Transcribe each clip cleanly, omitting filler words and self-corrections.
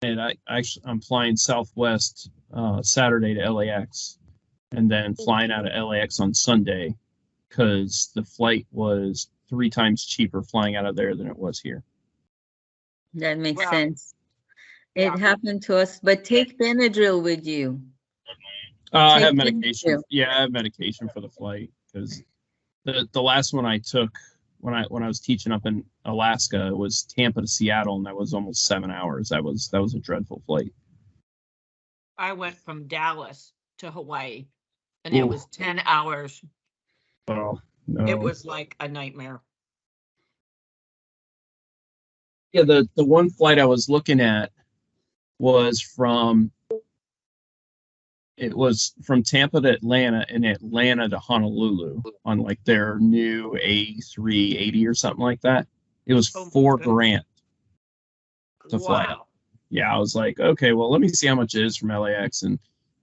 And I'm flying Southwest Saturday to LAX, and then flying out of LAX on Sunday because the flight was 3 times cheaper flying out of there than it was here. That makes Wow. sense. It Yeah. happened to us, but take Benadryl with you. I have Take medication. Benadryl. Yeah, I have medication for the flight because the last one I took when I was teaching up in Alaska was Tampa to Seattle, and that was almost 7 hours. That was a dreadful flight. I went from Dallas to Hawaii, and Ooh. it was 10 hours. Oh no! It was like a nightmare. Yeah, the one flight I was looking at was from Tampa to Atlanta and Atlanta to Honolulu on like their new A380 or something like that. It was Oh my $4,000 to fly out. Wow. Yeah, I was like, okay, well, let me see how much it is from LAX, and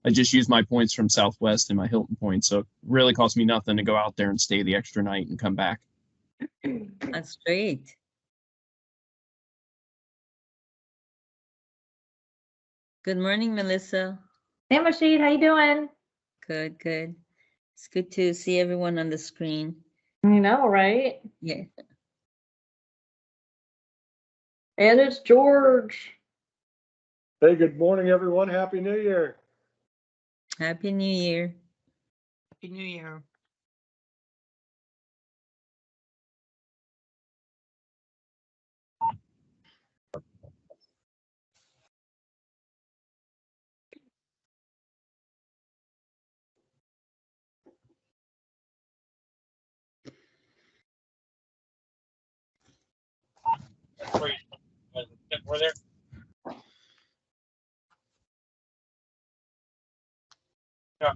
I just used my points from Southwest and my Hilton points, so it really cost me nothing to go out there and stay the extra night and come back. That's great. Good morning, Melissa. Hey, Mashid, how you doing? Good, good. It's good to see everyone on the screen. I know, right? Yeah. And it's George. Hey, good morning, everyone. Happy New Year. Happy New Year. Happy New Year. We're there. Yeah.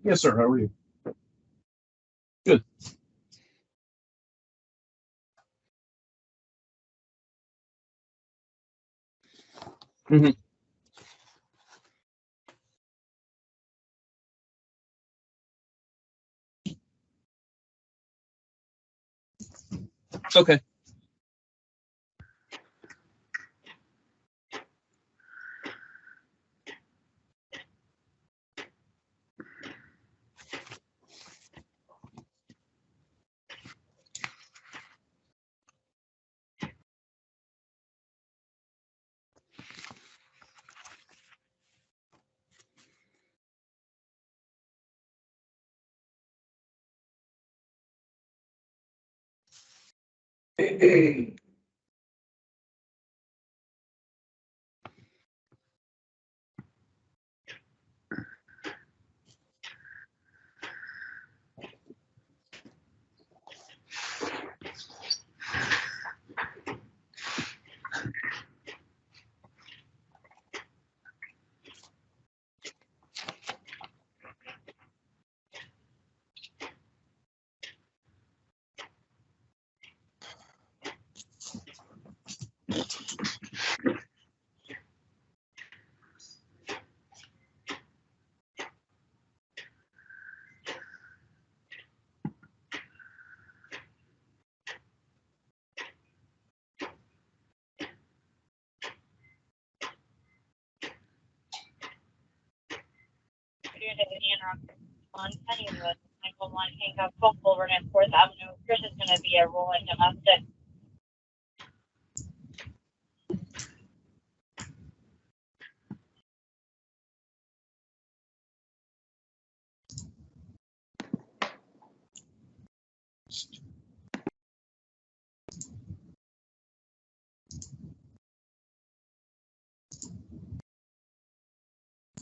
Yes, sir. How are you? Good. Mm-hmm. Okay. On Pennywood, Michael 1 Hancock Boulevard and 4th Avenue. Chris is going to be a rolling domestic.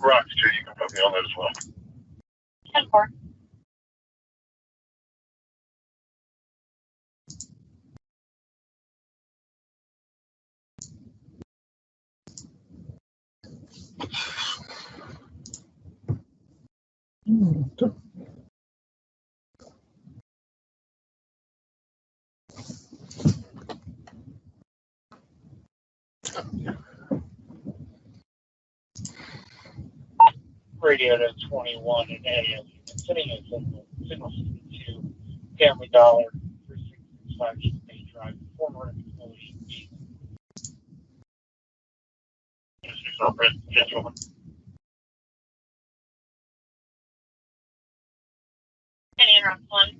Rock, you can put me on that as well. 10-4. Radio to 21 and AM. Sitting in signal 62, Family Dollar, 3665 Main Drive, 400 Explosion Beach. Gentlemen. Any interrupt one?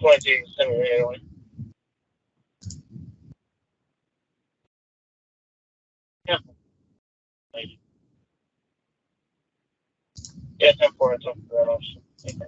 22, yeah. Yeah, 10-4, it's up for that option. Okay.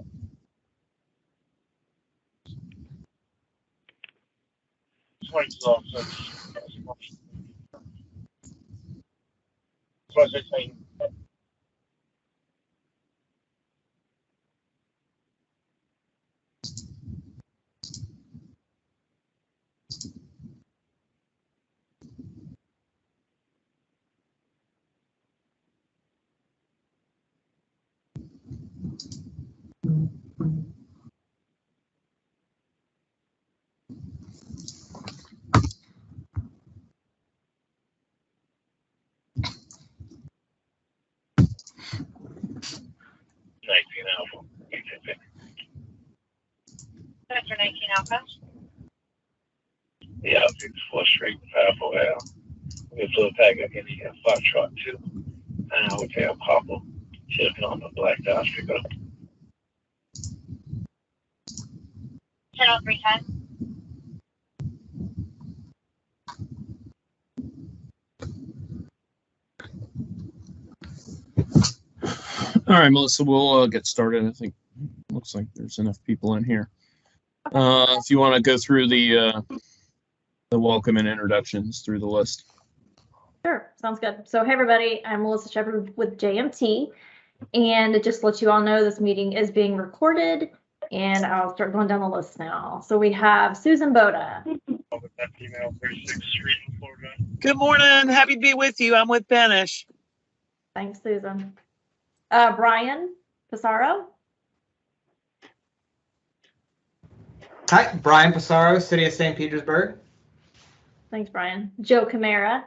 After 19 Alpha. Yeah, it's frustrating, powerful. We flew back again. He had Foxtrot too. And Hotel Papa. Should have been on the Black Dodge pickup. 10-3-10. All right, Melissa, we'll get started. I think looks like there's enough people in here. If you want to go through the welcome and introductions through the list. Sure, sounds good. So hey everybody, I'm Melissa Shepard with JMT, and it just lets you all know this meeting is being recorded, and I'll start going down the list now. So we have Susan Boda. Good morning. Happy to be with you. I'm with Banish. Thanks, Susan. Brian Pissarro. Hi, Brian Pissarro, City of St. Petersburg. Thanks, Brian. Joe Camara.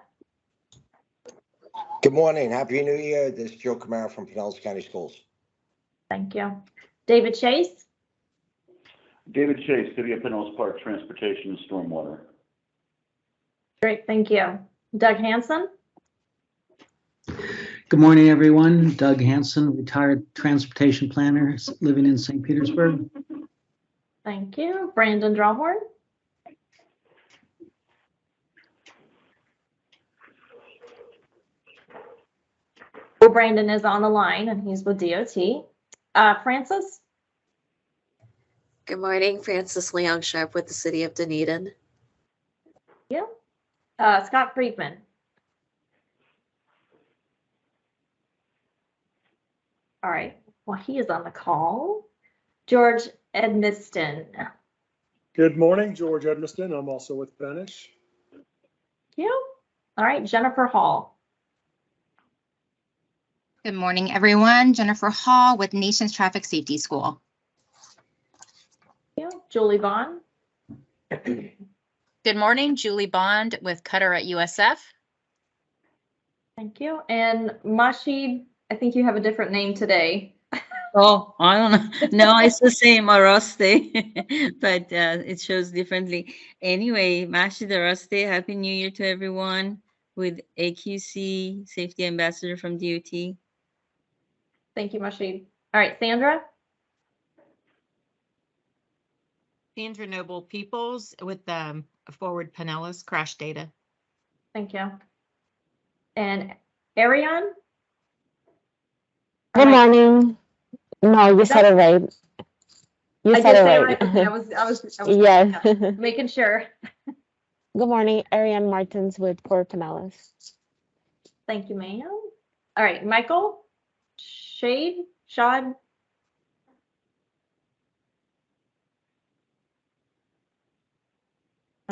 Good morning. Happy New Year. This is Joe Camara from Pinellas County Schools. Thank you. David Chase. David Chase, City of Pinellas Park Transportation and Stormwater. Great, thank you. Doug Hanson. Good morning, everyone. Doug Hanson, retired transportation planner living in St. Petersburg. Thank you. Brandon Drawhorn. Well, Brandon is on the line and he's with DOT. Francis. Good morning, Francis Leong Sharp with the City of Dunedin. Yeah. Scott Friedman. All right. Well, he is on the call. George Edmiston. Good morning, George Edmiston. I'm also with Banish. Thank you. All right, Jennifer Hall. Good morning, everyone. Jennifer Hall with Nations Traffic Safety School. Thank you. Julie Bond. Good morning, Julie Bond with Cutter at USF. Thank you. And Mashi, I think you have a different name today. Oh, I don't know. No, it's the same, Araste, but it shows differently. Anyway, Mashi Araste, Happy New Year to everyone with AQC Safety Ambassador from DOT. Thank you, Mashi. All right, Sandra. Sandra Noble Peoples with Forward Pinellas Crash Data. Thank you. And Ariane. Good morning. No, you said it right. You said it right. Okay, I was yes. Making sure. Good morning, Ariane Martins with Port Pinellas. Thank you, ma'am. All All right, Michael, Shad.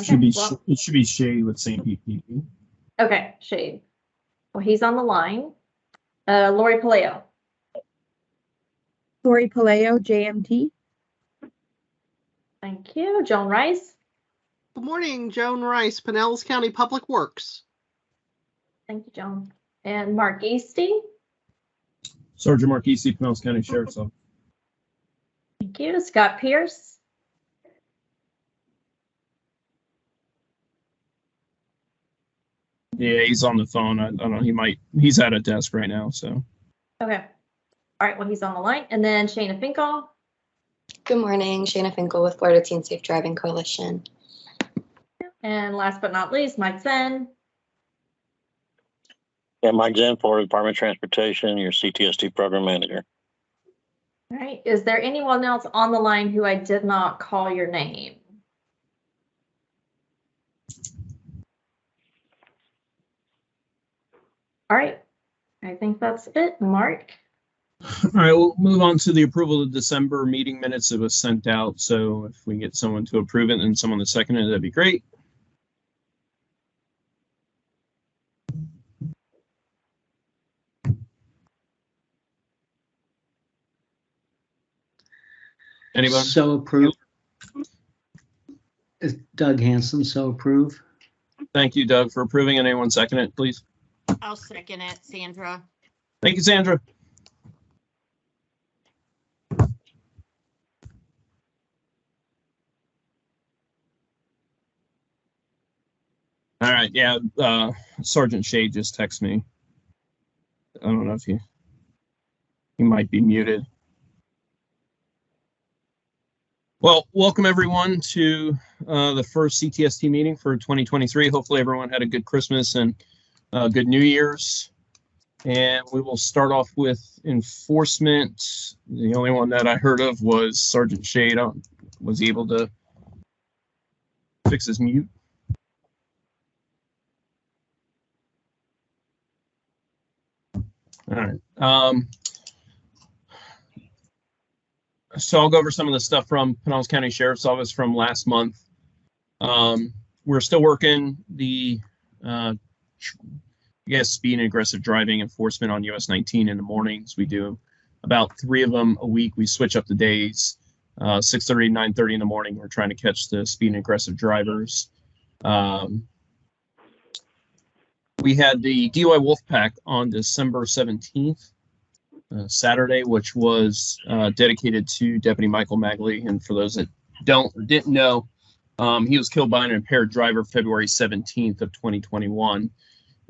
Should be well, it should be Shade with St. PPP. okay, Shade. Well, he's on the line. Lori Paleo. Lori Paleo, JMT. Thank you. Joan Rice. Good morning, Joan Rice, Pinellas County Public Works. Thank you, Joan. And Mark Easty. Sergeant Mark Easty, Pinellas County Sheriff's Office. Thank you. Scott Pierce. Yeah, he's on the phone. I don't know. He's at a desk right now. So. Okay. All right. Well, he's on the line. And then Shayna Finkel. Good morning, Shayna Finkel with Florida Teen Safe Driving Coalition. And last but not least, Mike Zen. Yeah, Mike Zen, Florida Department of Transportation, your CTST program manager. All right. Is there anyone else on the line who I did not call your name? All right. I think that's it, Mark. All right, we'll move on to the approval of December meeting minutes. It was sent out, so if we get someone to approve it and someone to second it, that'd be great. Anybody? So approved. Is Doug Hanson, so approve. Thank you, Doug, for approving. And anyone second it, please? I'll second it, Sandra. Thank you, Sandra. All right, yeah, Sergeant Shade just texted me. I don't know if he might be muted. Well, welcome everyone to the first CTST meeting for 2023. Hopefully everyone had a good Christmas and good New Year's. And we will start off with enforcement. The only one that I heard of was Sergeant Shade. Was he able to fix his mute? All right. So I'll go over some of the stuff from Pinellas County Sheriff's Office from last month. We're still working the speed and aggressive driving enforcement on US 19 in the mornings. We do about 3 of them a week. We switch up the days. 6:30, 9:30 in the morning, we're trying to catch the speed and aggressive drivers. We had the DUI Wolfpack on December 17th, Saturday, which was dedicated to Deputy Michael Magley. And for those that didn't know, he was killed by an impaired driver February 17th of 2021.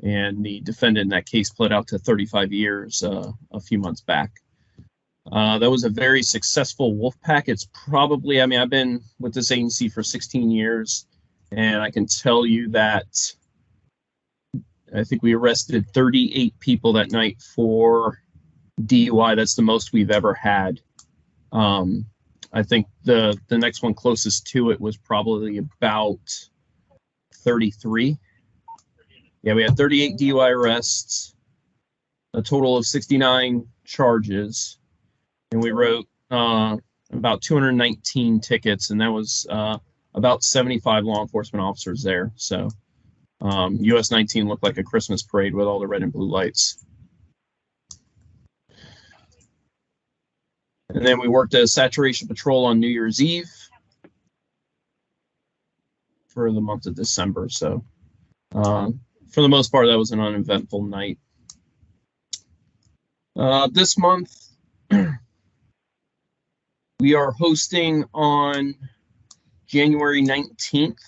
And the defendant in that case pled out to 35 years a few months back. That was a very successful Wolfpack. It's probably, I've been with this agency for 16 years, and I can tell you that I think we arrested 38 people that night for DUI. That's the most we've ever had. I think the next one closest to it was probably about 33. Yeah, we had 38 DUI arrests, a total of 69 charges, and we wrote about 219 tickets, and that was about 75 law enforcement officers there. So US 19 looked like a Christmas parade with all the red and blue lights. And then we worked a saturation patrol on New Year's Eve for the month of December. So for the most part, that was an uneventful night. This month, we are hosting on January 19th.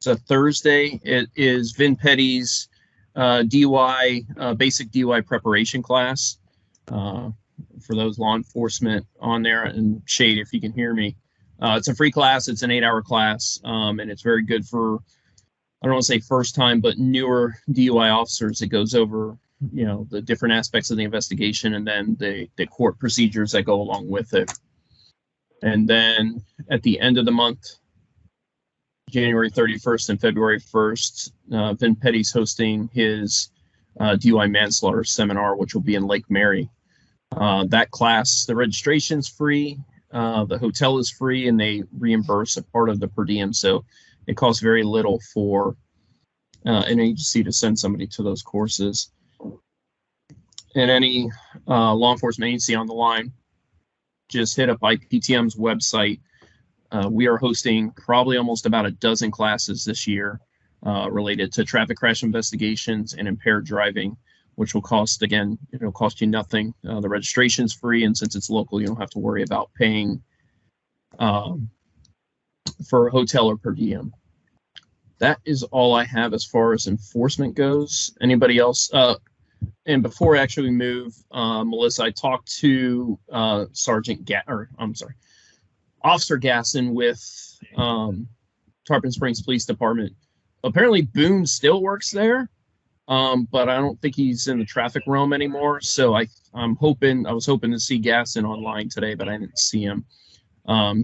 It's a Thursday. It is Vin Petty's DUI, basic DUI preparation class. For those law enforcement on there, and Shade, if you can hear me. It's a free class. It's an 8-hour class, and it's very good for, I don't want to say first time, but newer DUI officers. It goes over, the different aspects of the investigation and then the court procedures that go along with it. And then at the end of the month, January 31st and February 1st, Vin Petty's hosting his DUI manslaughter seminar, which will be in Lake Mary. That class, the registration's free, the hotel is free, and they reimburse a part of the per diem. So it costs very little for an agency to send somebody to those courses. And any law enforcement agency on the line, just hit up IPTM's website. We are hosting probably almost about a dozen classes this year related to traffic crash investigations and impaired driving, which will cost, again, it'll cost you nothing. The registration's free, and since it's local, you don't have to worry about paying for a hotel or per diem. That is all I have as far as enforcement goes. Anybody else? And before actually we move, Melissa, I talked to Officer Gasson with Tarpon Springs Police Department. Apparently Boone still works there, but I don't think he's in the traffic realm anymore. So I was hoping to see Gasson online today, but I didn't see him.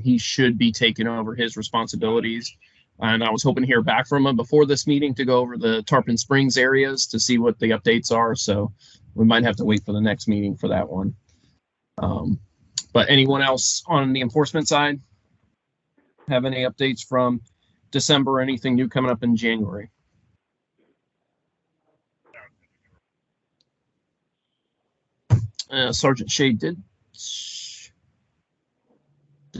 He should be taking over his responsibilities. And I was hoping to hear back from him before this meeting to go over the Tarpon Springs areas to see what the updates are. So we might have to wait for the next meeting for that one. But anyone else on the enforcement side have any updates from December or anything new coming up in January? Sergeant Shea did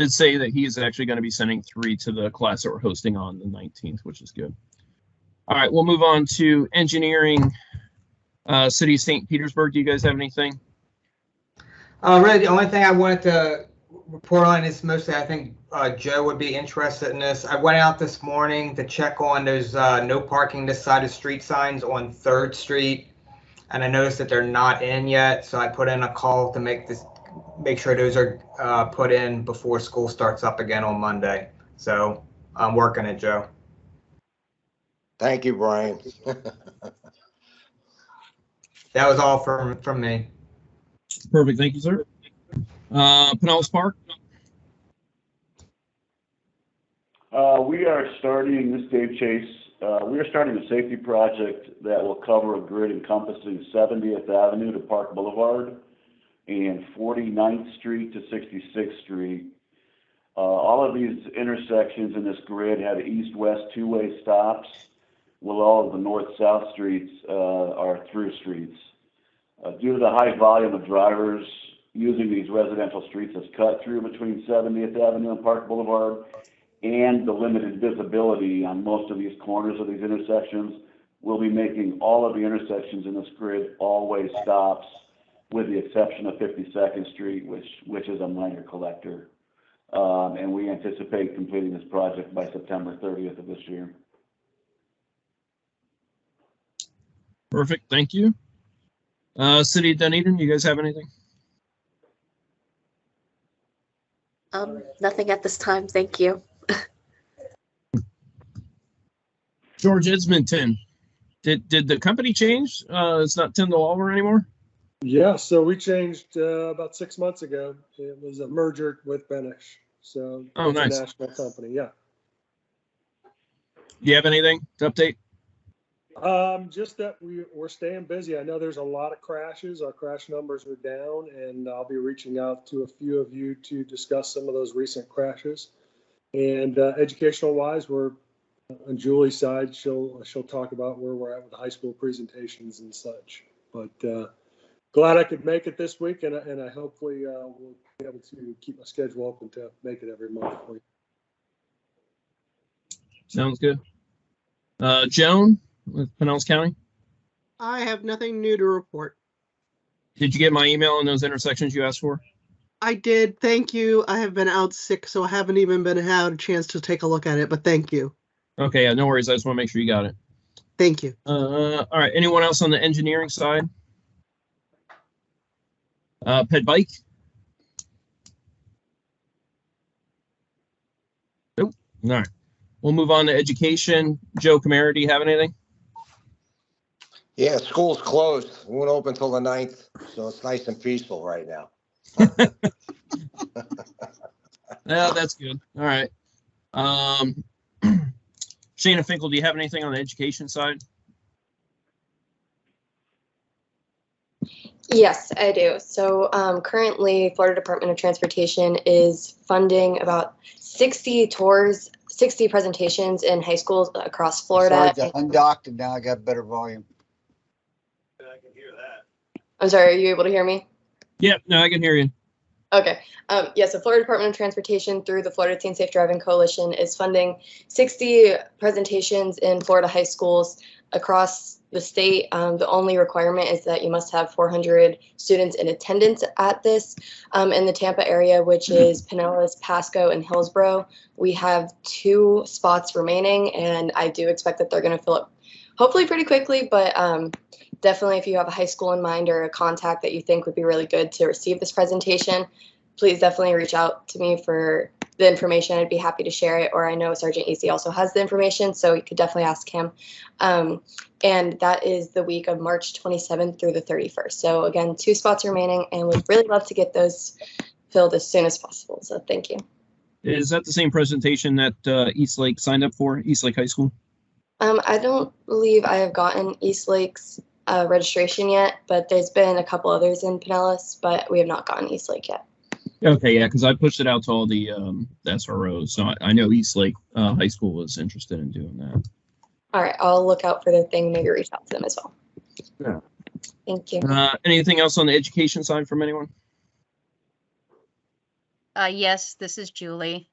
say that he is actually going to be sending 3 to the class that we're hosting on the 19th, which is good. All right, we'll move on to engineering. City of St. Petersburg, do you guys have anything? Really, the only thing I wanted to report on is mostly, I think Joe would be interested in this. I went out this morning to check on those no parking this side of street signs on 3rd Street, and I noticed that they're not in yet, so I put in a call to make sure those are put in before school starts up again on Monday. So I'm working it, Joe. Thank you, Brian. That was all from me. Perfect. Thank you, sir. Pinellas Park. We are starting, this is Dave Chase, we are starting a safety project that will cover a grid encompassing 70th Avenue to Park Boulevard and 49th Street to 66th Street. All of these intersections in this grid have east-west two-way stops, while all of the north-south streets are through streets. Due to the high volume of drivers using these residential streets as cut-through between 70th Avenue and Park Boulevard, and the limited visibility on most of these corners of these intersections, we'll be making all of the intersections in this grid all-way stops, with the exception of 52nd Street, which is a minor collector. And we anticipate completing this project by September 30th of this year. Perfect, thank you. City of Dunedin, you guys have anything? Nothing at this time, thank you. George Edmonton, did the company change? It's not Tyndall Oliver anymore? Yeah, so we changed about 6 months ago. It was a merger with Benish. So oh, it's nice. a national company, yeah. Do you have anything to update? Just that we're staying busy. I know there's a lot of crashes. Our crash numbers are down, and I'll be reaching out to a few of you to discuss some of those recent crashes. And educational-wise, we're on Julie's side. She'll talk about where we're at with the high school presentations and such. But glad I could make it this week, and I hopefully will be able to keep my schedule open to make it every month for you. Sounds good. Joan with Pinellas County. I have nothing new to report. Did you get my email on those intersections you asked for? I did. Thank you. I have been out sick, so I haven't even had a chance to take a look at it, but thank you. Okay, yeah, no worries. I just want to make sure you got it. Thank you. All right. Anyone else on the engineering side? Ped Bike? Nope. All right. We'll move on to education. Joe Camara, do you have anything? Yeah, school's closed. We won't open until the 9th, so it's nice and peaceful right now. Yeah, that's good. All right. Shana Finkel, do you have anything on the education side? Yes, I do. So currently, Florida Department of Transportation is funding about 60 tours, 60 presentations in high schools across Florida. Sorry, undocked, and now I got better volume. I'm sorry, are you able to hear me? Yeah, no, I can hear you. Okay. Yeah, so Florida Department of Transportation through the Florida Teen Safe Driving Coalition is funding 60 presentations in Florida high schools across the state. The only requirement is that you must have 400 students in attendance at this. In the Tampa area, which is Pinellas, Pasco, and Hillsborough, we have 2 spots remaining, and I do expect that they're going to fill up hopefully pretty quickly, but definitely if you have a high school in mind or a contact that you think would be really good to receive this presentation, please definitely reach out to me for the information. I'd be happy to share it, or I know Sergeant Easy also has the information, so you could definitely ask him. And that is the week of March 27th through the 31st. So again, 2 spots remaining, and we'd really love to get those filled as soon as possible. So thank you. Is that the same presentation that Eastlake signed up for, Eastlake High School? I don't believe I have gotten Eastlake's registration yet, but there's been a couple others in Pinellas, but we have not gotten Eastlake yet. Okay, yeah, because I pushed it out to all the SROs, so I know Eastlake High School was interested in doing that. All right, I'll look out for the thing, maybe reach out to them as well. Yeah. Thank you. Anything else on the education side from anyone? Yes, this is Julie.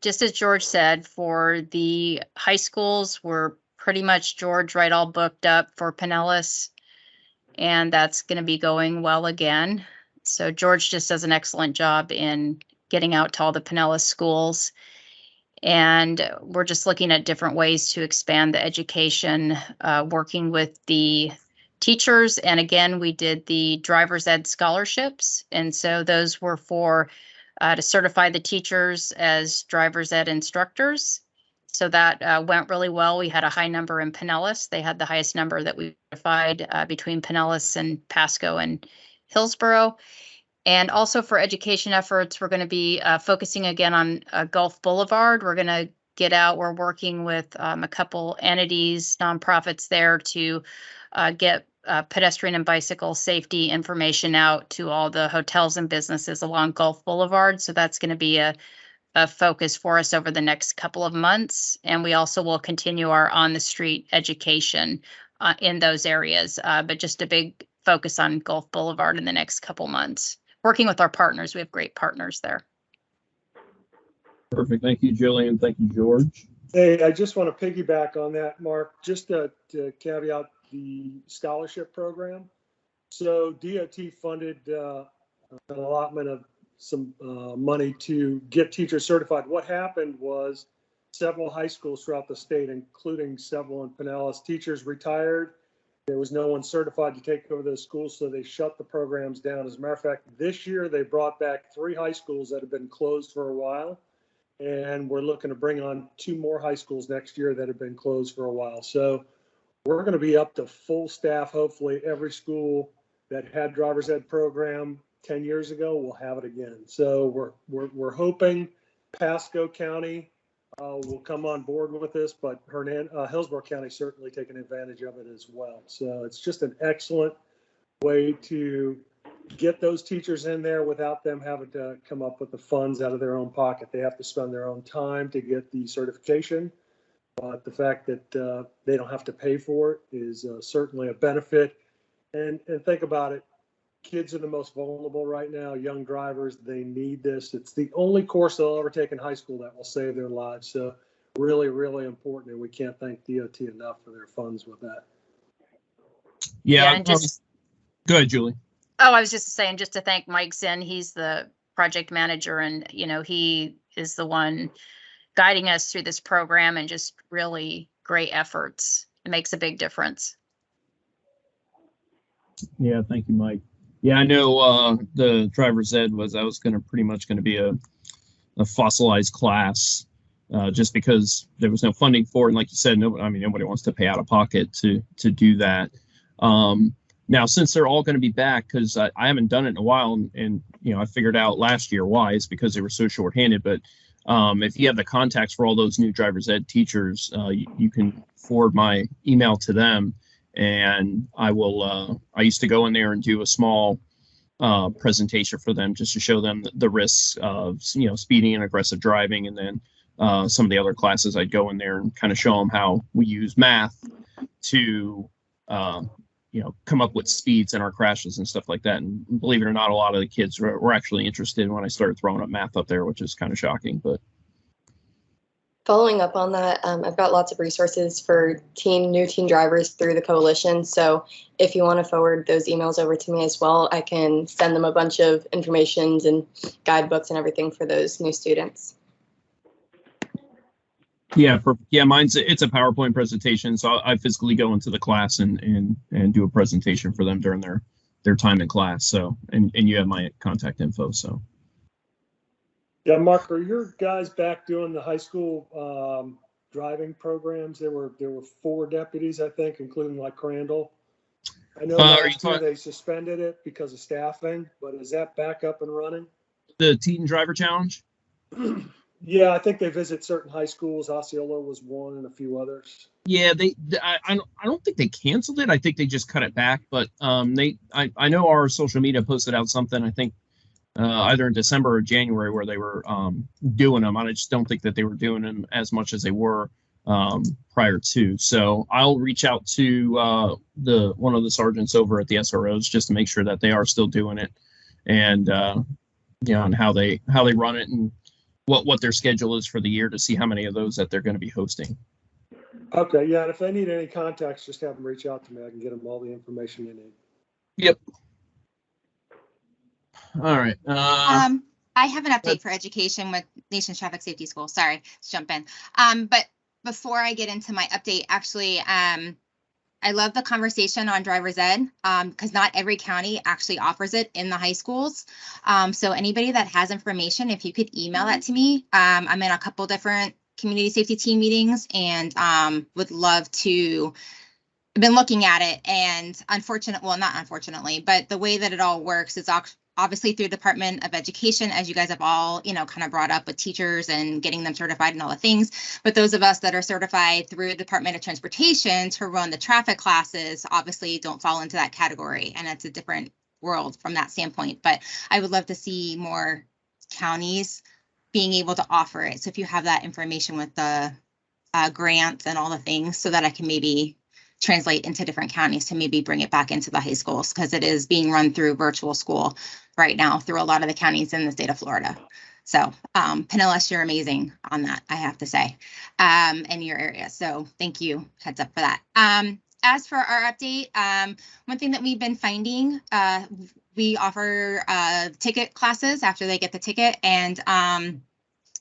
Just as George said, for the high schools, we're pretty much, George, right, all booked up for Pinellas, and that's going to be going well again. So George just does an excellent job in getting out to all the Pinellas schools. And we're just looking at different ways to expand the education, working with the teachers. And again, we did the driver's ed scholarships. And so those were for to certify the teachers as driver's ed instructors. So that went really well. We had a high number in Pinellas. They had the highest number that we certified between Pinellas and Pasco and Hillsborough. And also for education efforts, we're going to be focusing again on Gulf Boulevard. We're going to get out. We're working with a couple entities, nonprofits there to get pedestrian and bicycle safety information out to all the hotels and businesses along Gulf Boulevard. So that's going to be a focus for us over the next couple of months. And we also will continue our on-the-street education in those areas, but just a big focus on Gulf Boulevard in the next couple months. Working with our partners. We have great partners there. Perfect. Thank you, Jillian. Thank you, George. Hey, I just want to piggyback on that, Mark, just to caveat the scholarship program. So DOT funded an allotment of some money to get teachers certified. What happened was several high schools throughout the state, including several in Pinellas, teachers retired. There was no one certified to take over those schools, so they shut the programs down. As a matter of fact, this year they brought back 3 high schools that have been closed for a while, and we're looking to bring on 2 more high schools next year that have been closed for a while. So we're going to be up to full staff. Hopefully every school that had driver's ed program 10 years ago will have it again. So we're hoping Pasco County will come on board with this, but Hillsborough County certainly taking advantage of it as well. So it's just an excellent way to get those teachers in there without them having to come up with the funds out of their own pocket. They have to spend their own time to get the certification, but the fact that they don't have to pay for it is certainly a benefit. And think about it. Kids are the most vulnerable right now, young drivers, they need this. It's the only course they'll ever take in high school that will save their lives. So really, really important, and we can't thank DOT enough for their funds with that. Yeah, and just go ahead, Julie. Oh, I was just saying, just to thank Mike Zinn. He's the project manager, and he is the one guiding us through this program, and just really great efforts. It makes a big difference. Yeah, thank you, Mike. Yeah, I know the driver's ed was pretty much going to be a fossilized class, just because there was no funding for it. And like you said, nobody wants to pay out of pocket to do that. Now, since they're all going to be back, because I haven't done it in a while, and I figured out last year why. It's because they were so shorthanded. But if you have the contacts for all those new driver's ed teachers, you can forward my email to them, and I will. I used to go in there and do a small presentation for them just to show them the risks of speeding and aggressive driving, and then some of the other classes I'd go in there and kind of show them how we use math to come up with speeds in our crashes and stuff like that. And believe it or not, a lot of the kids were actually interested when I started throwing up math up there, which is kind of shocking. But following up on that, I've got lots of resources for new teen drivers through the coalition. So if you want to forward those emails over to me as well, I can send them a bunch of informations and guidebooks and everything for those new students. yeah, it's a PowerPoint presentation, so I physically go into the class and do a presentation for them during their time in class. So and you have my contact info. So yeah, Mark, are your guys back doing the high school driving programs? There were 4 deputies, I think, including like Crandall. I know last year they suspended it because of staffing, but is that back up and running? The Teen Driver Challenge? Yeah, I think they visit certain high schools. Osceola was one, and a few others. Yeah, I don't think they canceled it. I think they just cut it back. But I know our social media posted out something, I think either in December or January, where they were doing them. I just don't think that they were doing them as much as they were prior to. So I'll reach out to one of the sergeants over at the SROs just to make sure that they are still doing it, and and how they run it, and what their schedule is for the year, to see how many of those that they're going to be hosting. Okay, yeah, and if they need any contacts, just have them reach out to me. I can get them all the information they need. Yep. All right. I have an update for education with Nation's Traffic Safety School. Sorry, let's jump in. But before I get into my update, actually, I love the conversation on driver's ed, because not every county actually offers it in the high schools. So anybody that has information, if you could email that to me. I'm in a couple different community safety team meetings, and would love to. I've been looking at it, and not unfortunately, but the way that it all works is obviously through Department of Education, as you guys have all, kind of brought up with teachers and getting them certified and all the things. But those of us that are certified through Department of Transportation to run the traffic classes obviously don't fall into that category. And it's a different world from that standpoint. But I would love to see more counties being able to offer it. So if you have that information with the grants and all the things, so that I can maybe translate into different counties to maybe bring it back into the high schools, because it is being run through virtual school right now through a lot of the counties in the state of Florida. So Pinellas, you're amazing on that, I have to say, in your area. So thank you, heads up for that. As for our update, one thing that we've been finding, we offer ticket classes after they get the ticket, and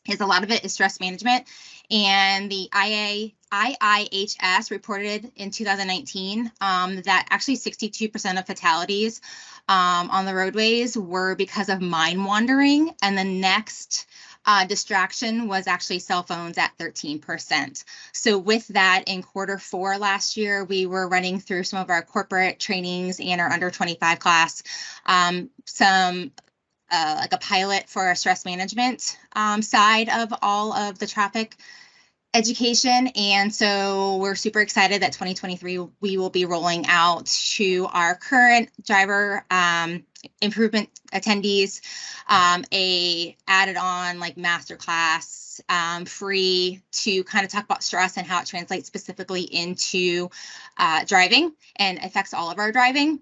is a lot of it is stress management. And the IIHS reported in 2019 that actually 62% of fatalities on the roadways were because of mind wandering. And the next distraction was actually cell phones at 13%. So with that, in Q4 last year, we were running through some of our corporate trainings and our under 25 class, like a pilot for our stress management side of all of the traffic education. And so we're super excited that 2023 we will be rolling out to our current driver improvement attendees a added on like masterclass free to kind of talk about stress and how it translates specifically into driving and affects all of our driving.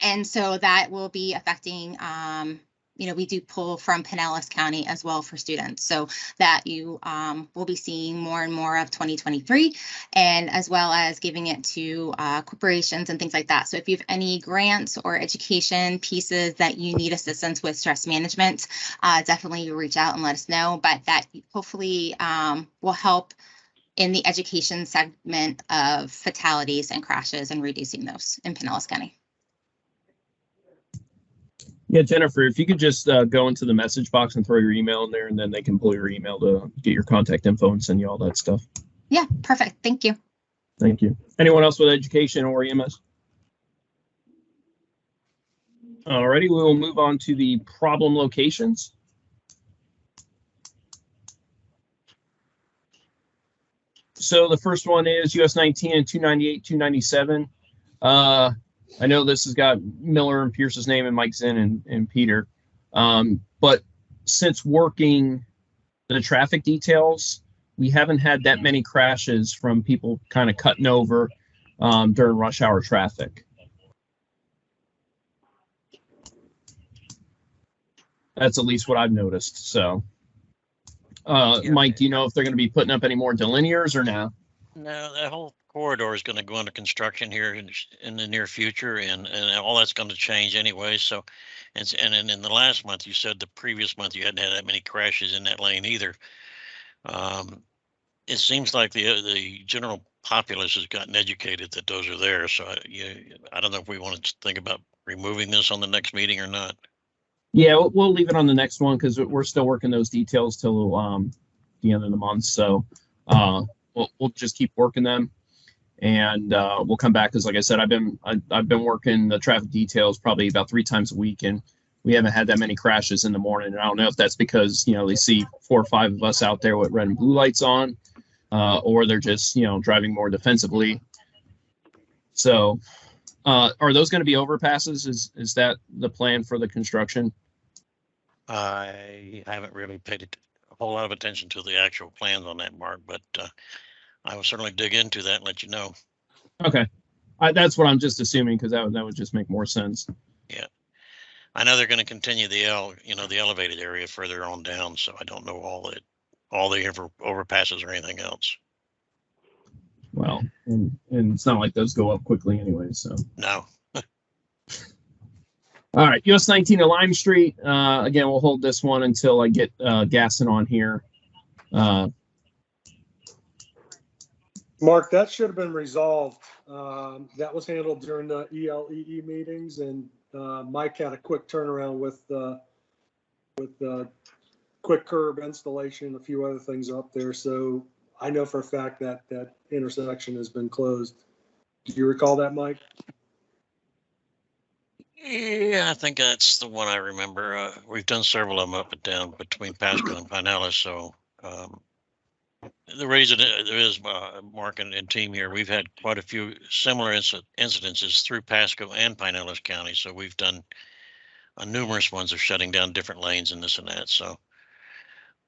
And so that will be affecting, we do pull from Pinellas County as well for students, so that you will be seeing more and more of 2023, and as well as giving it to corporations and things like that. So if you have any grants or education pieces that you need assistance with stress management, definitely reach out and let us know. But that hopefully will help in the education segment of fatalities and crashes and reducing those in Pinellas County. Yeah, Jennifer, if you could just go into the message box and throw your email in there, and then they can pull your email to get your contact info and send you all that stuff. Yeah, perfect. Thank you. Thank you. Anyone else with education or EMS? Alrighty, we will move on to the problem locations. So the first one is US 19 and 298, 297. I know this has got Miller and Pierce's name and Mike Zinn and Peter. But since working the traffic details, we haven't had that many crashes from people kind of cutting over during rush hour traffic. That's at least what I've noticed. So, Mike, do you know if they're going to be putting up any more delinears or no? No, that whole corridor is going to go under construction here in the near future, and all that's going to change anyway. So, and in the last month, you said the previous month you hadn't had that many crashes in that lane either. It seems like the general populace has gotten educated that those are there. So I don't know if we want to think about removing this on the next meeting or not. Yeah, we'll leave it on the next one because we're still working those details till the end of the month. So we'll just keep working them, and we'll come back because, like I said, I've been working the traffic details probably about 3 times a week, and we haven't had that many crashes in the morning. And I don't know if that's because they see 4 or 5 of us out there with red and blue lights on, or they're just driving more defensively. So are those going to be overpasses? Is that the plan for the construction? I haven't really paid a whole lot of attention to the actual plans on that, Mark, but I will certainly dig into that and let you know. Okay, that's what I'm just assuming because that would just make more sense. Yeah, I know they're going to continue the elevated area further on down, so I don't know all the overpasses or anything else. Well, and it's not like those go up quickly anyway, so. No. All right, US 19 at Lime Street. Again, we'll hold this one until I get Gasson on here. Mark, that should have been resolved. That was handled during the ELEE meetings, and Mike had a quick turnaround with quick curb installation, a few other things up there. So I know for a fact that that intersection has been closed. Do you recall that, Mike? Yeah, I think that's the one I remember. We've done several of them up and down between Pasco and Pinellas. So the reason there is, Mark and team here, we've had quite a few similar incidences through Pasco and Pinellas County. So we've done numerous ones of shutting down different lanes and this and that. So,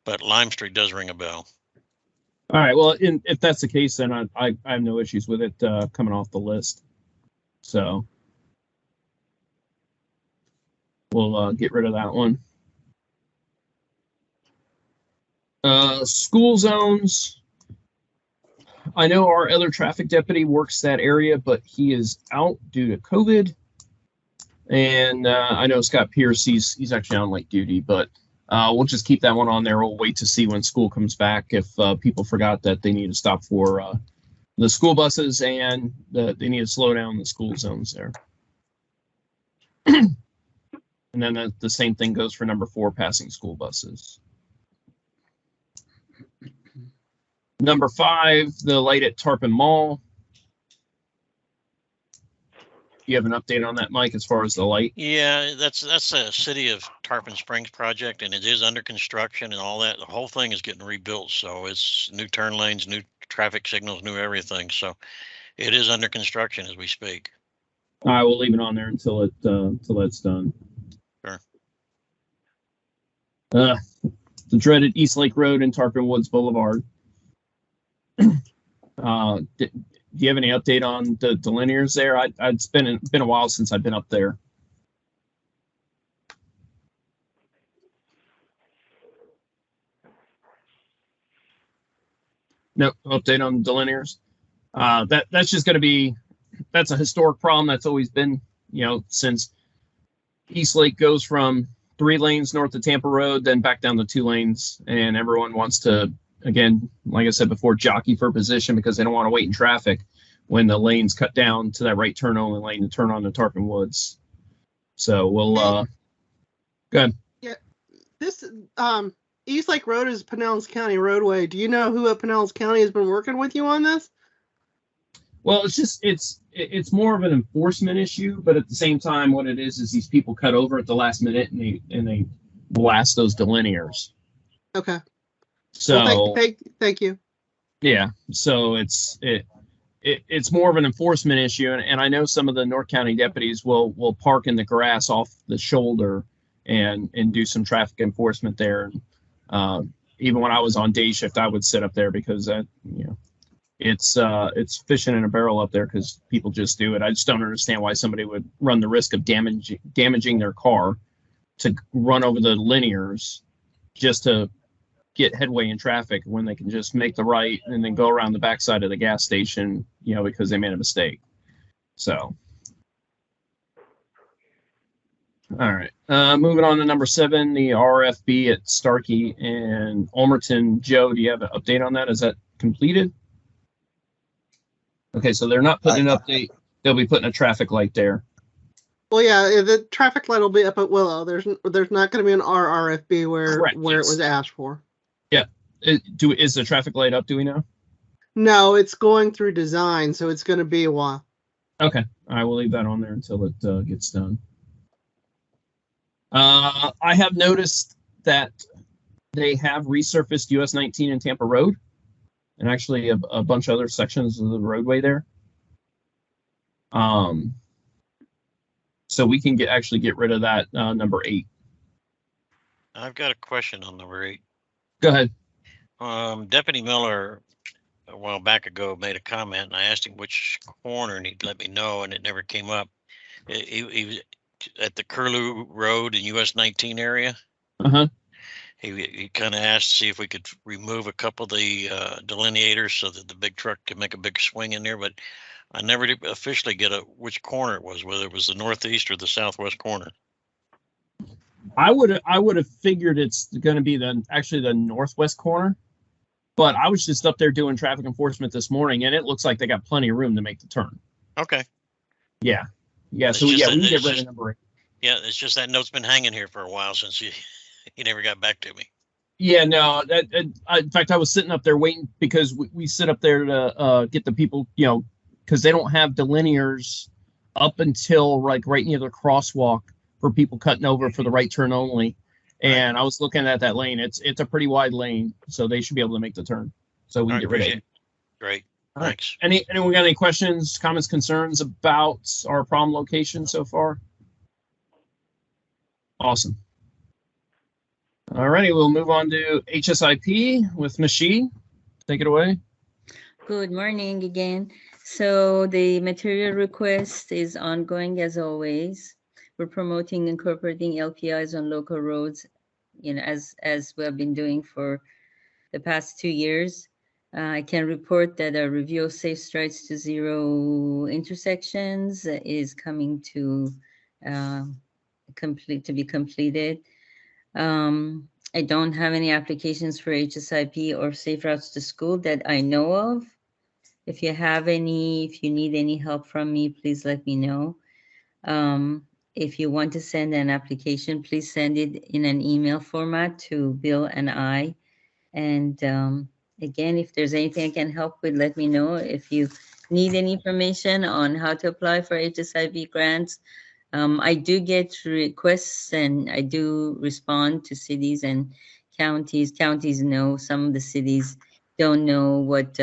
but Lime Street does ring a bell. All right. Well, if that's the case, then I have no issues with it coming off the list. So we'll get rid of that one. School zones. I know our other traffic deputy works that area, but he is out due to COVID. And I know Scott Pierce, he's actually on late duty, but we'll just keep that one on there. We'll wait to see when school comes back if people forgot that they need to stop for the school buses and they need to slow down the school zones there. And then the same thing goes for number 4, passing school buses. Number 5, the light at Tarpon Mall. Do you have an update on that, Mike, as far as the light? Yeah, that's a City of Tarpon Springs project, and it is under construction and all that. The whole thing is getting rebuilt, so it's new turn lanes, new traffic signals, new everything. So it is under construction as we speak. All right, we'll leave it on there until it's done. Sure. The dreaded East Lake Road and Tarpon Woods Boulevard. Do you have any update on the delinears there? It's been a while since I've been up there. No update on delinears. That's just going to be, that's a historic problem that's always been, since East Lake goes from 3 lanes north of Tampa Road, then back down to 2 lanes, and everyone wants to, again, like I said before, jockey for position because they don't want to wait in traffic when the lanes cut down to that right turn only lane to turn on to Tarpon Woods. So we'll go ahead. Yeah, this East Lake Road is Pinellas County roadway. Do you know who at Pinellas County has been working with you on this? Well, it's more of an enforcement issue, but at the same time, what it is these people cut over at the last minute and they blast those delinears. Okay. So well, thank you. Yeah. So it's more of an enforcement issue, and I know some of the North County deputies will park in the grass off the shoulder and do some traffic enforcement there. Even when I was on day shift, I would sit up there because it's fishing in a barrel up there because people just do it. I just don't understand why somebody would run the risk of damaging their car to run over the linears just to get headway in traffic when they can just make the right and then go around the backside of the gas station, because they made a mistake. So, all right. Moving on to number 7, the RFB at Starkey and Ulmerton. Joe, do you have an update on that? Is that completed? Okay, so they're not putting an update. They'll be putting a traffic light there. Well, yeah, the traffic light will be up at Willow. There's not going to be an RRFB where Correct, it yes. was asked for. Yeah. Is the traffic light up? Do we know? No, it's going through design, so it's going to be a while. Okay, I will leave that on there until it gets done. I have noticed that they have resurfaced US 19 and Tampa Road, and actually a bunch of other sections of the roadway there. So we can actually get rid of that number 8. I've got a question on number 8. Go ahead. Deputy Miller, a while back ago, made a comment, and I asked him which corner, and he'd let me know, and it never came up. He was at the Curlew Road in US 19 area. Uh-huh. He kind of asked to see if we could remove a couple of the delineators so that the big truck could make a big swing in there, but I never did officially get which corner it was, whether it was the northeast or the southwest corner. I would have figured it's going to be actually the northwest corner, but I was just up there doing traffic enforcement this morning, and it looks like they got plenty of room to make the turn. Okay. Yeah. So we can get rid of number 8. Yeah, it's just that note's been hanging here for a while since he never got back to me. Yeah, no. In fact, I was sitting up there waiting because we sit up there to get the people, because they don't have delineators up until right near the crosswalk for people cutting over for the right turn only. And I was looking at that lane. It's a pretty wide lane, so they should be able to make the turn. So we can get rid of it. Great. All right. Thanks. Anyone got any questions, comments, concerns about our problem location so far? Awesome. All righty, we'll move on to HSIP with Mashi. Take it away. Good morning again. So the material request is ongoing as always. We're promoting incorporating LPIs on local roads, as we have been doing for the past 2 years. I can report that a review of safe strides to zero intersections is coming to be completed. I don't have any applications for HSIP or safe routes to school that I know of. If you need any help from me, please let me know. If you want to send an application, please send it in an email format to Bill and I. And again, if there's anything I can help with, let me know. If you need any information on how to apply for HSIP grants, I do get requests and I do respond to cities and counties. Counties know, some of the cities don't know what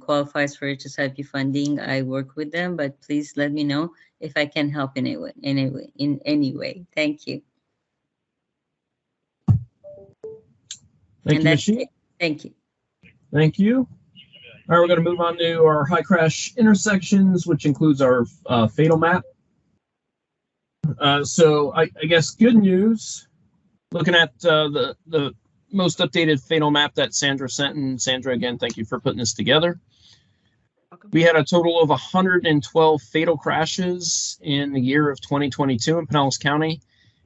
qualifies for HSIP funding. I work with them, but please let me know if I can help in any way. Thank you. Thank you, Mashi. Thank you. Thank you. All right, we're going to move on to our high crash intersections, which includes our fatal map. So I guess good news, looking at the most updated fatal map that Sandra sent, and Sandra, again, thank you for putting this together. We had a total of 112 fatal crashes in the year of 2022 in Pinellas County.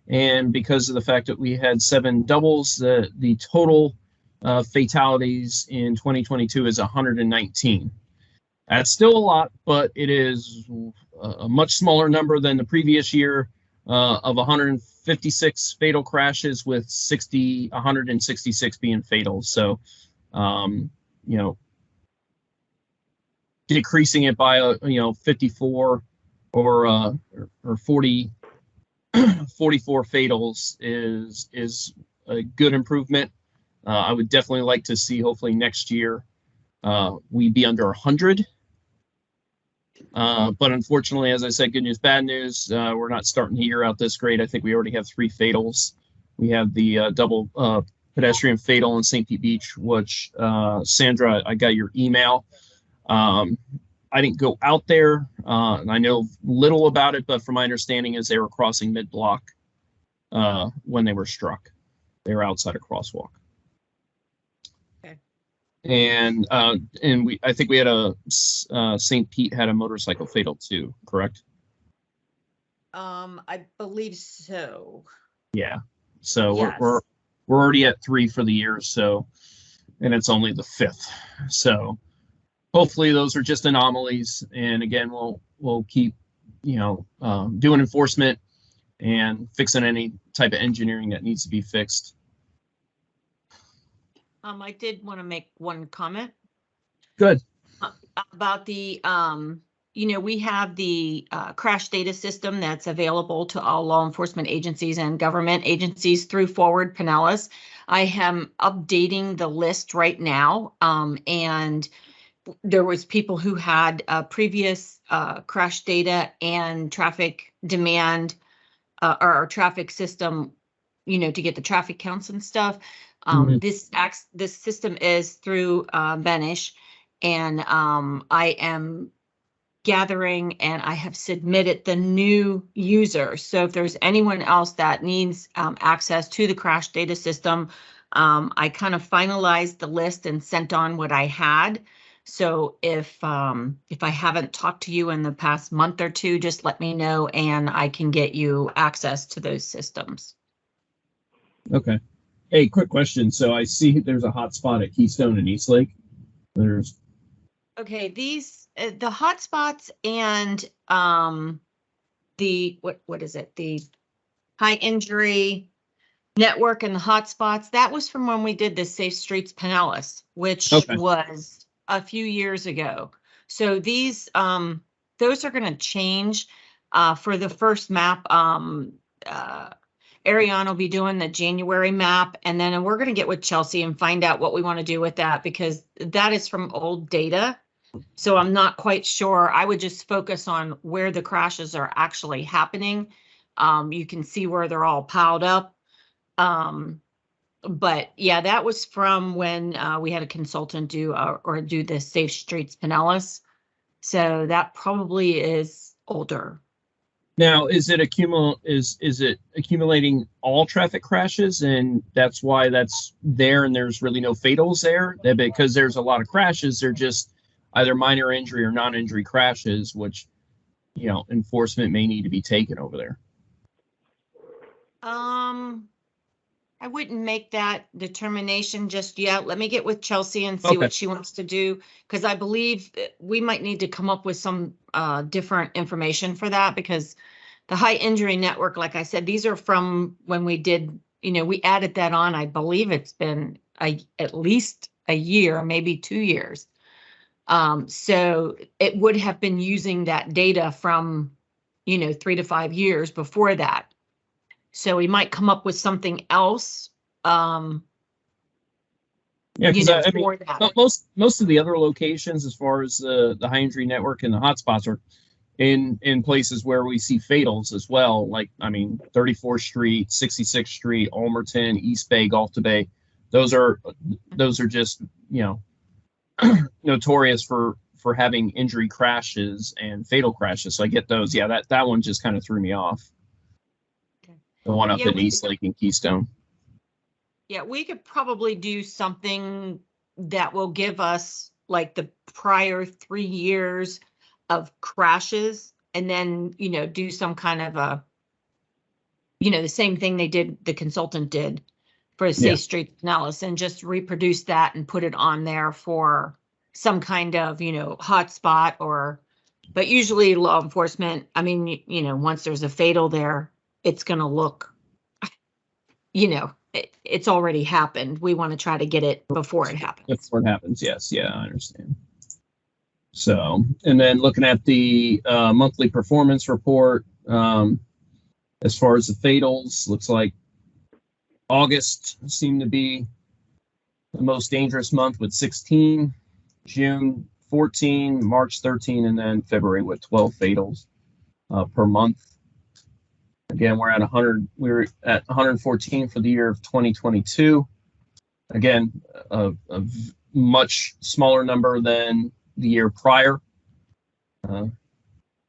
And because of the fact that we had 7 doubles, the total fatalities in 2022 is 119. That's still a lot, but it is a much smaller number than the previous year of 156 fatal crashes with 166 being fatal. So, decreasing it by 54 or 40, 44 fatals is a good improvement. I would definitely like to see, hopefully next year, we be under 100. But unfortunately, as I said, good news, bad news. We're not starting the year out this great. I think we already have 3 fatals. We have the double pedestrian fatal in St. Pete Beach, which, Sandra, I got your email. I didn't go out there, and I know little about it, but from my understanding is they were crossing mid-block when they were struck. They were outside a crosswalk. Okay. And I think we had St. Pete had a motorcycle fatal too, correct? I believe so. Yeah. So Yes. we're already at 3 for the year, so, and it's only the 5th. So hopefully those are just anomalies. And again, we'll keep, doing enforcement and fixing any type of engineering that needs to be fixed. I did want to make one comment. Good. About the, we have the crash data system that's available to all law enforcement agencies and government agencies through Forward Pinellas. I am updating the list right now, and there was people who had previous crash data and traffic demand or traffic system, to get the traffic counts and stuff. This system is through Benish, and I am gathering and I have submitted the new user. So if there's anyone else that needs access to the crash data system, I kind of finalized the list and sent on what I had. So if I haven't talked to you in the past month or 2, just let me know and I can get you access to those systems. Okay. Hey, quick question. So I see there's a hotspot at Keystone and Eastlake. Okay, these the hotspots and the what is it? The high injury network and the hotspots. That was from when we did the Safe Streets Pinellas, which was a few years ago. So these those are going to change for the first map. Ariane will be doing the January map, and then we're going to get with Chelsea and find out what we want to do with that, because that is from old data. So I'm not quite sure. I would just focus on where the crashes are actually happening. You can see where they're all piled up. But yeah, that was from when we had a consultant do the Safe Streets Pinellas. So that probably is older. Now, is it accumulating all traffic crashes, and that's why that's there, and there's really no fatals there? Because there's a lot of crashes, they're just either minor injury or non-injury crashes, which, enforcement may need to be taken over there. I wouldn't make that determination just yet. Let me get with Chelsea and see what she wants to do, because I believe we might need to come up with some different information for that, because the high injury network, like I said, these are from when we did, we added that on. I believe it's been at least a year, maybe 2 years. So it would have been using that data from, 3 to 5 years before that. So we might come up with something else. Yeah, because most of the other locations, as far as the high injury network and the hotspots, are in places where we see fatals as well. Like, 34th Street, 66th Street, Almerton, East Bay, Gulf to Bay. Those are just notorious for having injury crashes and fatal crashes. So I get those. Yeah, that one just kind of threw me off. The one up in Eastlake and Keystone. Yeah, we could probably do something that will give us like the prior 3 years of crashes, and then, do some kind of a, the same thing the consultant did for Safe Street Pinellas, and just reproduce that and put it on there for some kind of, hotspot but usually law enforcement, once there's a fatal there, it's going to look, it's already happened. We want to try to get it before it happens. Before it happens, yes. Yeah, I understand. So, and then looking at the monthly performance report, as far as the fatals, looks like August seemed to be the most dangerous month with 16, June 14, March 13, and then February with 12 fatals per month. Again, we're at 100. We're at 114 for the year of 2022. Again, a much smaller number than the year prior.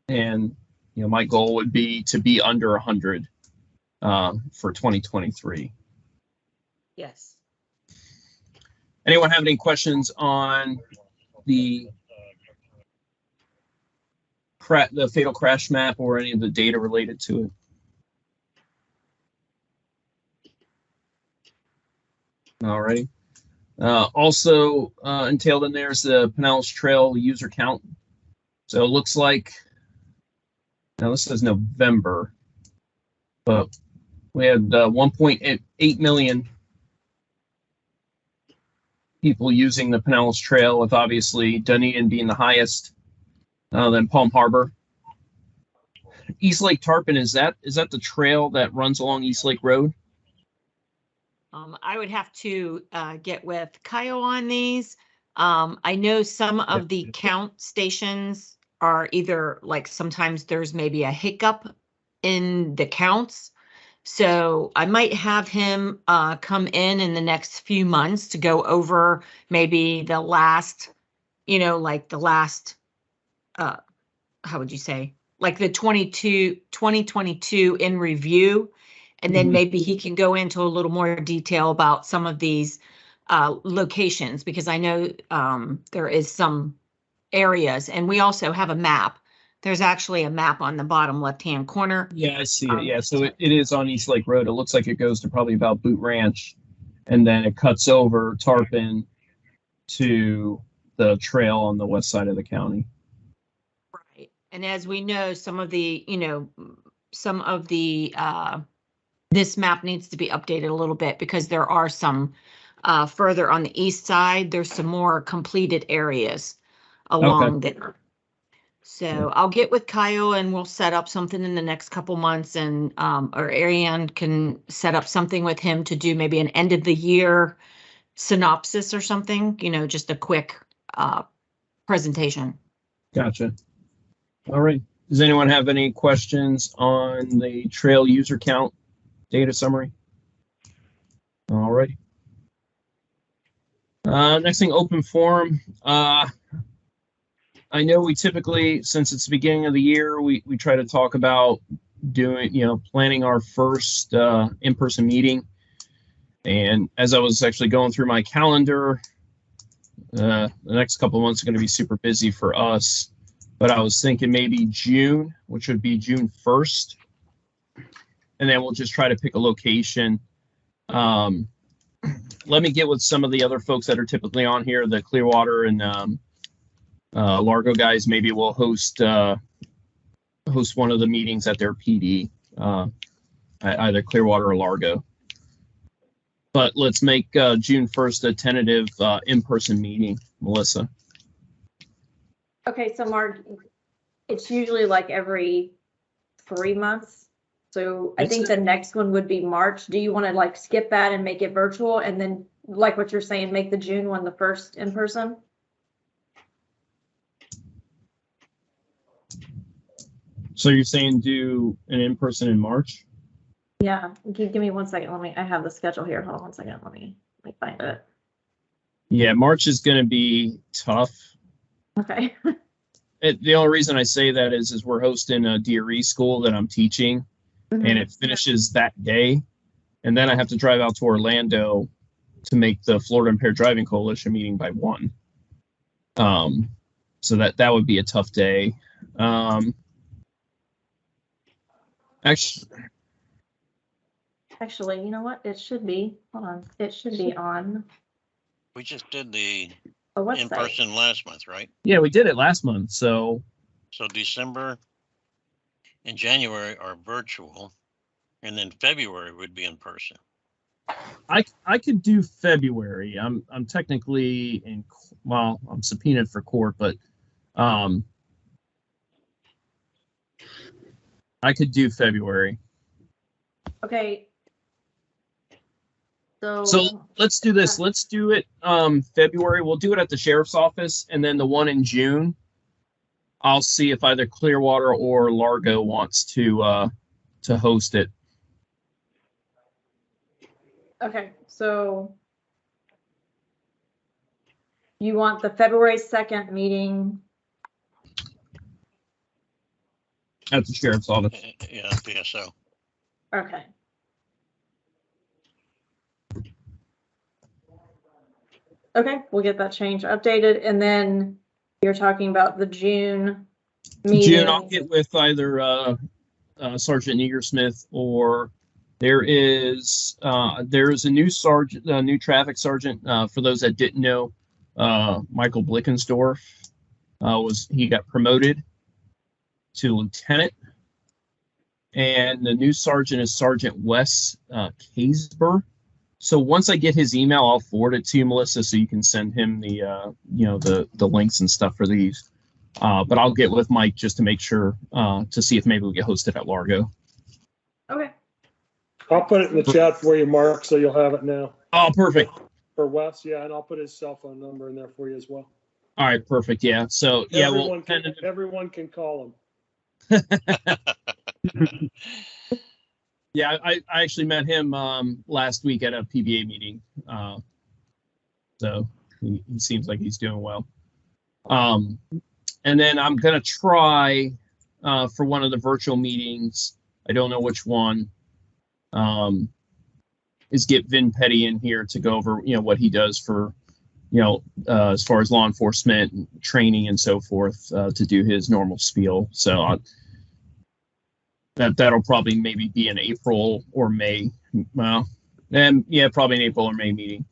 And my goal would be to be under 100 for 2023. Yes. Anyone have any questions on the fatal crash map or any of the data related to it? All right. Also entailed in there is the Pinellas Trail user count. So it looks like, now this says November, but we had 1.8 million people using the Pinellas Trail, with obviously Dunedin being the highest, then Palm Harbor. East Lake Tarpon, is that the trail that runs along East Lake Road? I would have to get with Kyle on these. I know some of the count stations are either like sometimes there's maybe a hiccup in the counts. So I might have him come in the next few months to go over maybe the last, like the last, how would you say? Like the 2022 in review. And then maybe he can go into a little more detail about some of these locations, because I know there is some areas, and we also have a map. There's actually a map on the bottom left-hand corner. Yeah, I see it. Yeah, so it is on East Lake Road. It looks like it goes to probably about Boot Ranch, and then it cuts over Tarpon to the trail on the west side of the county. Right. And as we know, some of the this map needs to be updated a little bit, because there are some further on the east side, there's some more completed areas along there. So I'll get with Kyle and we'll set up something in the next couple months, and or Ariane can set up something with him to do maybe an end of the year synopsis or something, just a quick presentation. Gotcha. All right. Does anyone have any questions on the trail user count data summary? All right. Next thing, open forum. I know we typically, since it's the beginning of the year, we try to talk about planning our first in-person meeting. And as I was actually going through my calendar, the next couple of months are going to be super busy for us. But I was thinking maybe June, which would be June 1st. And then we'll just try to pick a location. Let me get with some of the other folks that are typically on here, the Clearwater and Largo guys. Maybe we'll host one of the meetings at their PD, at either Clearwater or Largo. But let's make June 1st a tentative in-person meeting, Melissa. Okay, so Mark, it's usually like every 3 months. So I think the next one would be March. Do you want to like skip that and make it virtual, and then like what you're saying, make the June one the first in person? So you're saying do an in-person in March? Yeah, give me 1 second. I have the schedule here. Hold on 1 second. Let me find it. Yeah, March is going to be tough. Okay. The only reason I say that is we're hosting a DRE school that I'm teaching, and it finishes that day. And then I have to drive out to Orlando to make the Florida Impaired Driving Coalition meeting by 1. So that would be a tough day. Actually, you know what? It should be. Hold on. It should be on We just did the a website. in-person last month, right? Yeah, we did it last month. So December and January are virtual, and then February would be in person. I could do February. I'm technically I'm subpoenaed for court, but I could do February. Okay. So let's do this. Let's do it February. We'll do it at the sheriff's office, and then the one in June, I'll see if either Clearwater or Largo wants to host it. Okay, so you want the February 2nd meeting? At the sheriff's office. Yeah, PSO. Okay. Okay, we'll get that change updated, and then you're talking about the June meeting. June, I'll get with either Sergeant Negersmith, or there is a new sergeant, a new traffic sergeant. For those that didn't know, Michael Blickensdorf he got promoted to lieutenant, and the new sergeant is Sergeant Wes Kaysber. So once I get his email, I'll forward it to you, Melissa, so you can send him the the links and stuff for these. But I'll get with Mike just to make sure to see if maybe we get hosted at Largo. Okay. I'll put it in the chat for you, Mark, so you'll have it now. Oh, perfect. For Wes, yeah, and I'll put his cell phone number in there for you as well. All right, perfect. Yeah. So yeah, everyone can call him. Yeah, I actually met him last week at a PBA meeting. So he seems like he's doing well. And then I'm going to try for one of the virtual meetings. I don't know which one. Is get Vin Petty in here to go over, what he does for, as far as law enforcement and training and so forth, to do his normal spiel. So that'll probably maybe be in April or May. Well, and yeah, probably an April or May meeting.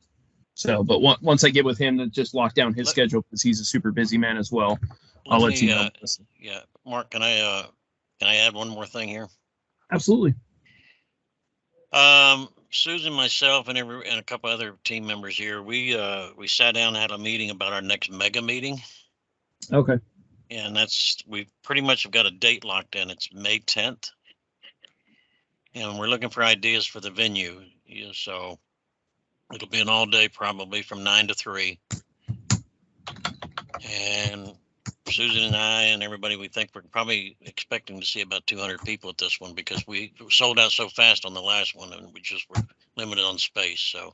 So, but once I get with him to just lock down his schedule, because he's a super busy man as well, I'll let you know. Yeah, Mark, can I add one more thing here? Absolutely. Susan, myself, and a couple other team members here, we sat down and had a meeting about our next mega meeting. Okay. And we pretty much have got a date locked in. It's May 10th. And we're looking for ideas for the venue. So it'll be an all day, probably from 9 to 3. And Susan and I and everybody, we think we're probably expecting to see about 200 people at this one, because we sold out so fast on the last one and we just were limited on space. So.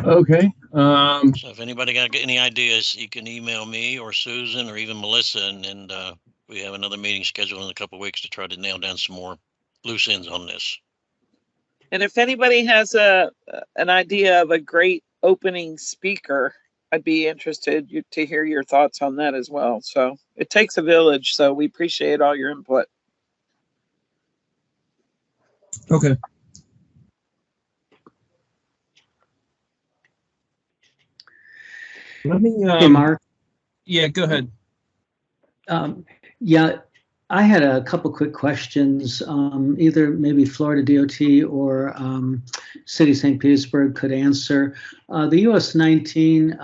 Okay. So if anybody got any ideas, you can email me or Susan or even Melissa, and we have another meeting scheduled in a couple of weeks to try to nail down some more loose ends on this. And if anybody has an idea of a great opening speaker, I'd be interested to hear your thoughts on that as well. So it takes a village, so we appreciate all your input. Okay. Let me. Hey, Mark. Yeah, go ahead. Yeah, I had a couple quick questions. Either maybe Florida DOT or City of St. Petersburg could answer. The US 19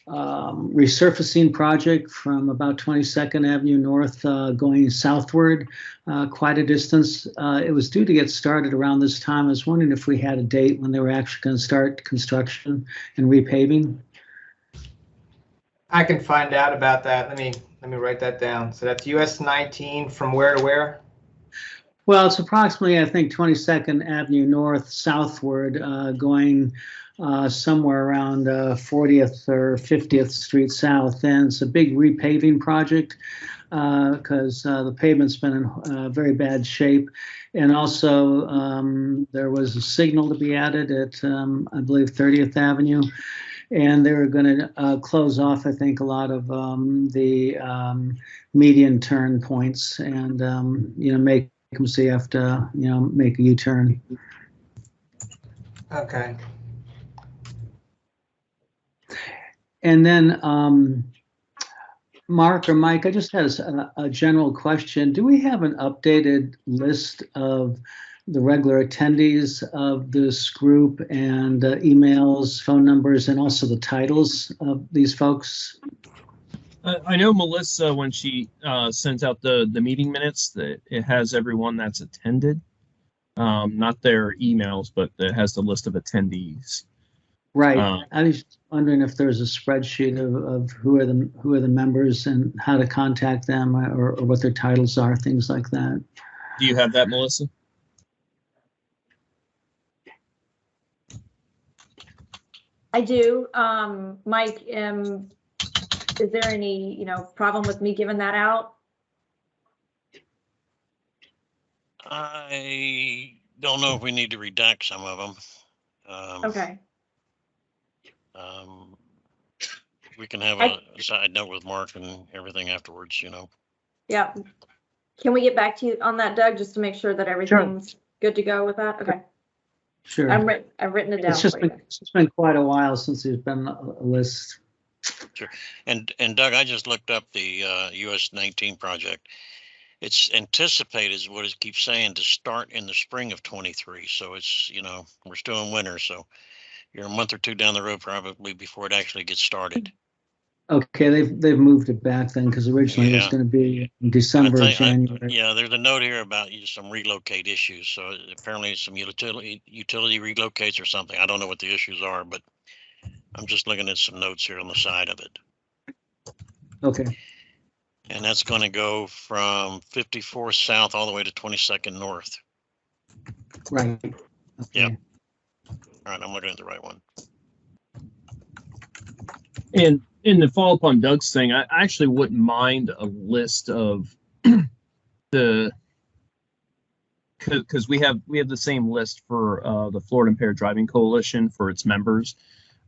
resurfacing project from about 22nd Avenue North going southward, quite a distance. It was due to get started around this time. I was wondering if we had a date when they were actually going to start construction and repaving. I can find out about that. Let me write that down. So that's US 19 from where to where? Well, it's approximately, I think, 22nd Avenue North southward, going somewhere around 40th or 50th Street South. And it's a big repaving project because the pavement's been in very bad shape. And also there was a signal to be added at, I believe, 30th Avenue. And they were going to close off, I think, a lot of the median turn points and, make them so you have to, make a U-turn. Okay. And then, Mark or Mike, I just had a general question. Do we have an updated list of the regular attendees of this group and emails, phone numbers, and also the titles of these folks? I know Melissa, when she sends out the meeting minutes, that it has everyone that's attended. not their emails, but it has the list of attendees. Right. I was wondering if there's a spreadsheet of who are the members and how to contact them, or what their titles are, things like that. Do you have that, Melissa? I do. Mike, is there any, problem with me giving that out? I don't know if we need to redact some of them. Okay. We can have a side note with Mark and everything afterwards, Yeah. Can we get back to you on that, Doug, just to make sure that everything's good to go with that? Okay. Sure. I've written it down. It's been quite a while since there's been a list. Sure. And Doug, I just looked up the US 19 project. It's anticipated, is what it keeps saying, to start in the spring of 23. So it's, we're still in winter. So you're a month or two down the road probably before it actually gets started. Okay, they've moved it back then, because originally it was going to be in December or January. Yeah, there's a note here about some relocate issues. So apparently some utility relocates or something. I don't know what the issues are, but I'm just looking at some notes here on the side of it. Okay. And that's going to go from 54 south all the way to 22nd north. Right. Okay. Yep. All right, I'm looking at the right one. And to follow up on Doug's thing, I actually wouldn't mind a list of because we have the same list for the Florida Impaired Driving Coalition for its members,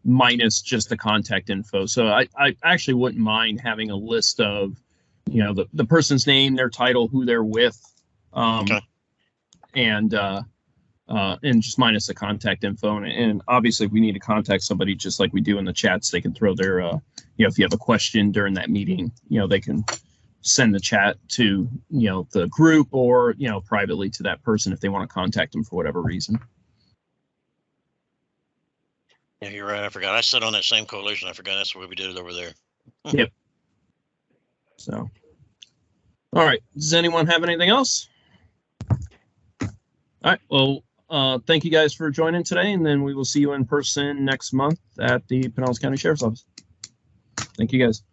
minus just the contact info. So I actually wouldn't mind having a list of, the person's name, their title, who they're with, okay. and just minus the contact info. And obviously, if we need to contact somebody, just like we do in the chats, they can throw their, if you have a question during that meeting, they can send the chat to, the group, or, privately to that person if they want to contact them for whatever reason. Yeah, you're right. I forgot. I sat on that same coalition. I forgot that's what we did over there. Yep. So, all right. Does anyone have anything else? All right. Well, thank you guys for joining today, and then we will see you in person next month at the Pinellas County Sheriff's Office. Thank you guys.